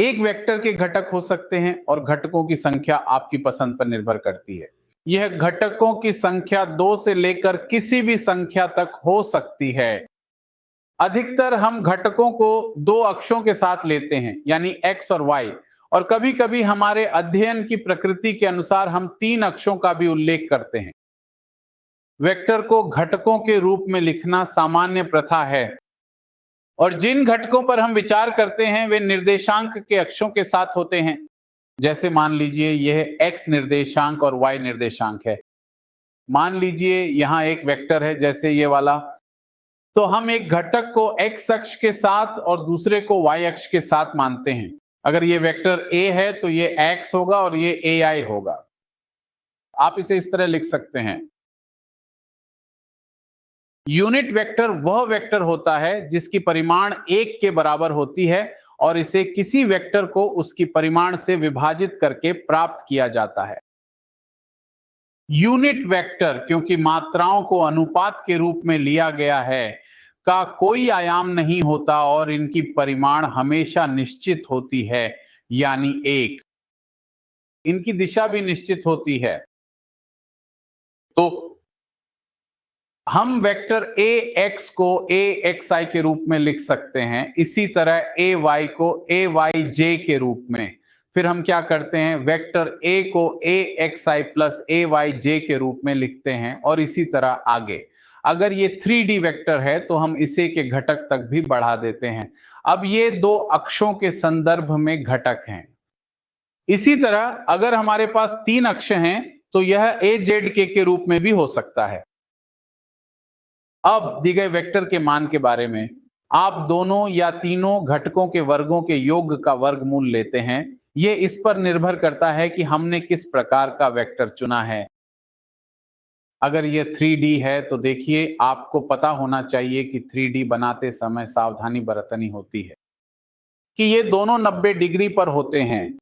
एक वेक्टर के घटक हो सकते हैं और घटकों की संख्या आपकी पसंद पर निर्भर करती है। यह घटकों की संख्या 2 से लेकर किसी भी संख्या तक हो सकती है। अधिकतर हम घटकों को दो अक्षों के साथ लेते हैं, यानी x और y, और कभी-कभी हमारे अध्ययन की प्रकृति के अनुसार हम 3 अक्षों का भी उल्लेख करते हैं। वेक्टर को घटकों के रूप में लिखना सामान्य प्रथा है और जिन घटकों पर हम विचार करते हैं वे निर्देशांक के अक्षों के साथ होते हैं। जैसे मान लीजिए यह x निर्देशांक और y निर्देशांक है। मान लीजिए यहां एक वेक्टर है जैसे ये वाला, तो हम एक घटक को x अक्ष के साथ और दूसरे को y अक्ष के साथ मानते हैं। अगर ये वेक्टर a है तो ये x होगा और ये ai होगा। आप इसे इस तरह लिख सकते हैं। यूनिट वेक्टर वह वेक्टर होता है जिसकी परिमाण 1 के बराबर होती है और इसे किसी वेक्टर को उसकी परिमाण से विभाजित करके प्राप्त किया जाता है। यूनिट वेक्टर, क्योंकि मात्राओं को अनुपात के रूप में लिया गया है, का कोई आयाम नहीं होता और इनकी परिमाण हमेशा निश्चित होती है, यानी 1। इनकी दिशा भी निश्चित होती है। तो हम वेक्टर ax को axi के रूप में लिख सकते हैं, इसी तरह ay को ayj के रूप में। फिर हम क्या करते हैं, वेक्टर a को axi प्लस ayj के रूप में लिखते हैं और इसी तरह आगे। अगर ये 3D वेक्टर है तो हम इसे के घटक तक भी बढ़ा देते हैं। अब ये दो अक्षों के संदर्भ में घटक हैं। इसी तरह अगर हमारे पास 3 अक्ष हैं तो यह azk के रूप में भी हो सकता है। अब दी गए वेक्टर के मान के बारे में, आप दोनों या तीनों घटकों के वर्गों के योग का वर्गमूल लेते हैं। यह इस पर निर्भर करता है कि हमने किस प्रकार का वेक्टर चुना है। अगर यह 3D है तो देखिए, आपको पता होना चाहिए कि 3D बनाते समय सावधानी बरतनी होती है कि ये दोनों 90 डिग्री पर होते हैं,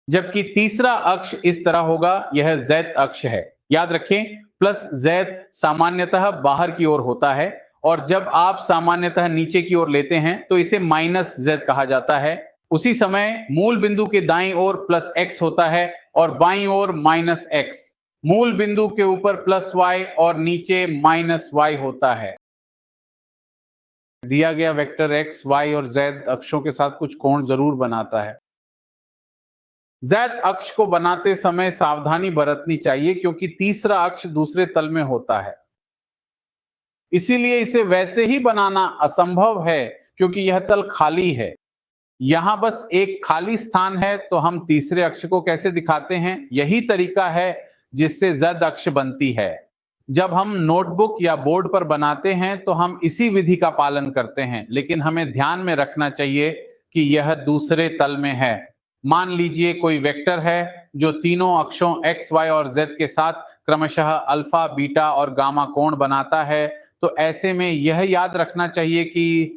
जबकि तीसरा अक्ष इस तरह होगा, यह z अक्ष है। याद रखें, प्लस z सामान्यतः बाहर की ओर होता है और जब आप सामान्यतः नीचे की ओर लेते हैं तो इसे माइनस z कहा जाता है। उसी समय मूल बिंदु के दाईं ओर प्लस x होता है और बाईं ओर माइनस x। मूल बिंदु के ऊपर प्लस y और नीचे माइनस y होता है। दिया गया वेक्टर x, y और z अक्षों के साथ कुछ कोण जरूर बनाता है। z अक्ष को बनाते समय सावधानी बरतनी चाहिए क्योंकि तीसरा अक्ष दूसरे तल में होता है, इसीलिए इसे वैसे ही बनाना असंभव है क्योंकि यह तल खाली है। यहां बस एक खाली स्थान है, तो हम तीसरे अक्ष को कैसे दिखाते हैं? यही तरीका है जिससे z अक्ष बनती है। जब हम नोटबुक या बोर्ड पर बनाते हैं तो हम इसी विधि का पालन करते हैं, लेकिन हमें ध्यान में रखना चाहिए कि यह दूसरे तल में है। मान लीजिए कोई वेक्टर है जो तीनों अक्षों x, y और z के साथ क्रमशः अल्फा, बीटा और गामा कोण बनाता है, तो ऐसे में यह याद रखना चाहिए कि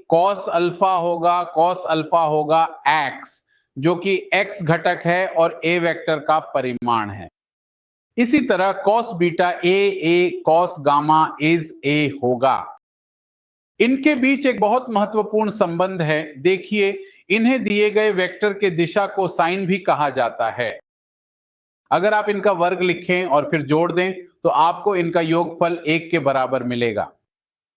cos अल्फा होगा x, जो कि x घटक है और a वेक्टर का परिमाण है। इसी तरह cos beta a cos gamma is a होगा। इनके बीच एक बहुत महत्वपूर्ण संबंध है। देखिए, इन्हें दिए गए वेक्टर के दिशा को साइन भी कहा जाता है। अगर आप इनका वर्ग लिखें और फिर जोड़ दें तो आपको इनका योगफल 1 के बराबर मिलेगा।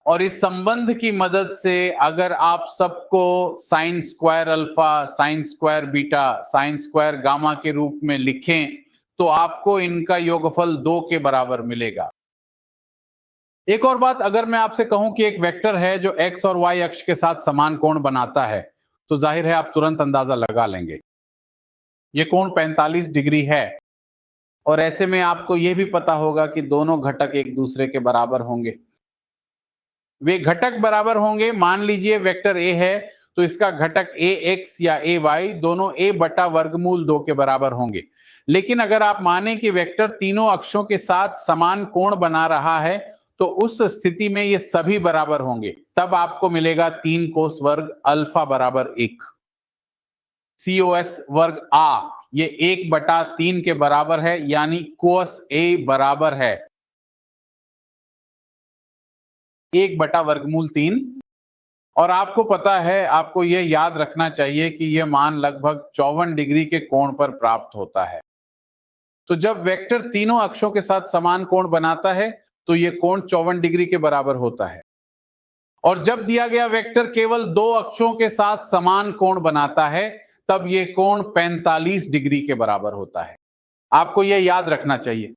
और इस संबंध की मदद से अगर आप सबको sine square alpha, sine square beta, sine square gamma के रूप में लिखें तो आपको इनका योगफल 2 के बराबर मिलेगा। एक और बात, अगर मैं आपसे कहूं कि एक वेक्टर है जो x और y अक्ष के साथ समान कोण बनाता है, तो जाहिर है आप तुरंत अंदाजा लगा लेंगे। यह कोण 45 डिग्री है और ऐसे में आपको यह भी पता होगा कि दोनों घटक एक दूसरे के बराबर होंगे। वे घटक बराबर होंगे। मान लीजिए वेक्टर a है तो इसका घटक ax या ay दोनों a बटा वर्गमूल 2 के बराबर होंगे। लेकिन अगर आप माने कि वेक्टर तीनों अक्षों के साथ समान कोण बना रहा है तो उस स्थिति में ये सभी बराबर होंगे। तब आपको मिलेगा 3 कोस वर्ग अल्फा बराबर 1। cos वर्ग a ये 1/3 के बराबर है, यानी कोस a बराबर है 1/√3। और आपको पता है, आपको यह याद रखना चाहिए कि यह मान लगभग 54 डिग्री के कोण पर प्राप्त होता है। तो जब वेक्टर तीनों अक्षों के साथ समान कोण बनाता है तो यह कोण 54 डिग्री के बराबर होता है। और जब दिया गया वेक्टर केवल दो अक्षों के साथ समान कोण बनाता है तब यह कोण 45 डिग्री के बराबर होता है। आपको यह याद रखना चाहिए।